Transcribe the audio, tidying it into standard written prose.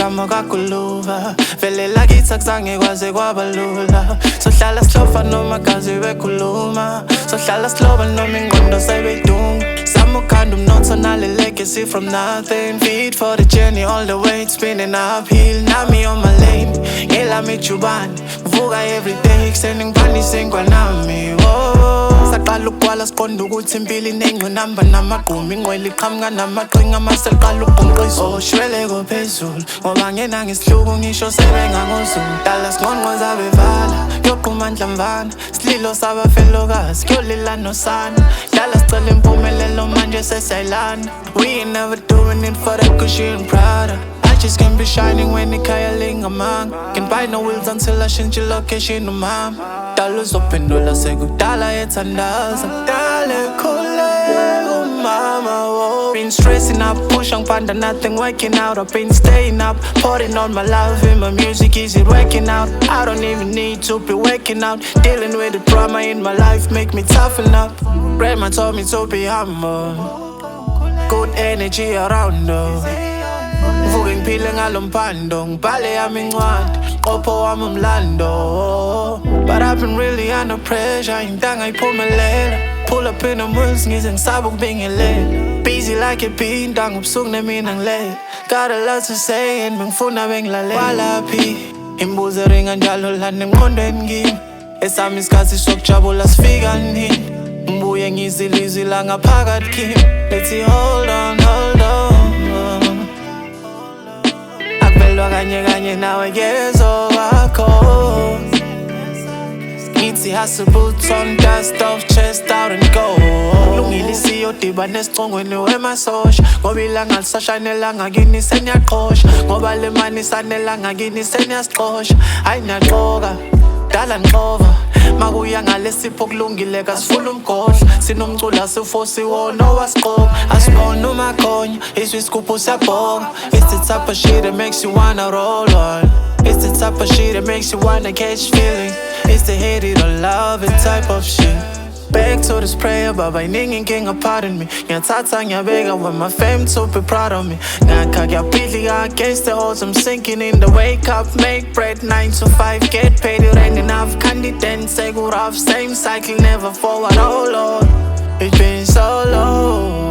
Ijamo kakuluva vele lakithi akuzange kwaze kwabalula sohlala silofa noma gazi bekhuluma sohlala siloba noma ingqondo sebeduma samukhanda umnotho nale legacy from nothing feed for the journey all the way it's spinning uphill nami on my lane ngelami ijubane vuka everyday kuseni ngiphandise ngwanami saqala ukugwala siqonda ukuthi impilo inengqinamba namagquma ingqwele iqhamuka namaqhinga maseliqala ubhonqiso shweleko phezulu ngoba ngena ngesihluku ngisho sebengangozulu dala sinqonqoza bevala kuyoqhuma ndlamvana sililo sabafelokazi kuyolila nosana dala sicela impumelelo manje sesiyayilana we ain't never doing it for that cushy and Prada just can be shining when ikhaya lingamanga can buy no wheels until I change your location mama dala uzophendula sekudala ethandaza dale khule mama been stressing up pushing panda nothing working out I've been staying up pouring all my love in my music is it working out I don't even need to be working out dealing with the drama in my life make me toughen up grandma told me to be humble good energy around her Vuke ngiphile ngalomphando ngibhale yami incwadi qopho wami umlando but I've been really under pressure intanga iphumelela pull up in the woods ngize ngisaba ukubingelela busy like a bee intanga ubusuku nemina ngilela got a lot to say and ngifuna bengilalela walaphi imbuzo ringa njalo la nengqondweni ngimi esami isikhathi sokujabula sifika nini ngibuye ngizilizwi la ngaphakathi kimi let's hold on kanye kanye nawe ngezowakho ngithi hustle boots on dust off chest out and go lungile siyodiba nesicongweni wemasosha ngoba ilanga lisashanelanga kini seniyaqhosha ngoba le mani sanelanga kini seniyasiqhosha hayi niyaqoka dala nqova makuya ngalesipho kulungile kasifuna umgodla sinomculo sifosi wona wasiqoka asibona umakhonya iswi isigubhu siyabhonga it's the type of shit that makes you wanna roll on it's the type of shit that makes you wanna catch feeling it's the hate it or love it type of shit back to this prayer baba iningi inkinga pardon me ngiyathatha ngiyabeka with my fam to be proud of me ngakha ngiyabhidlika against the odds I'm sinking in the wake up make bread 9 to 5 get paid it ain't enough candidate say good off same cycle never forward oh lord it's been so long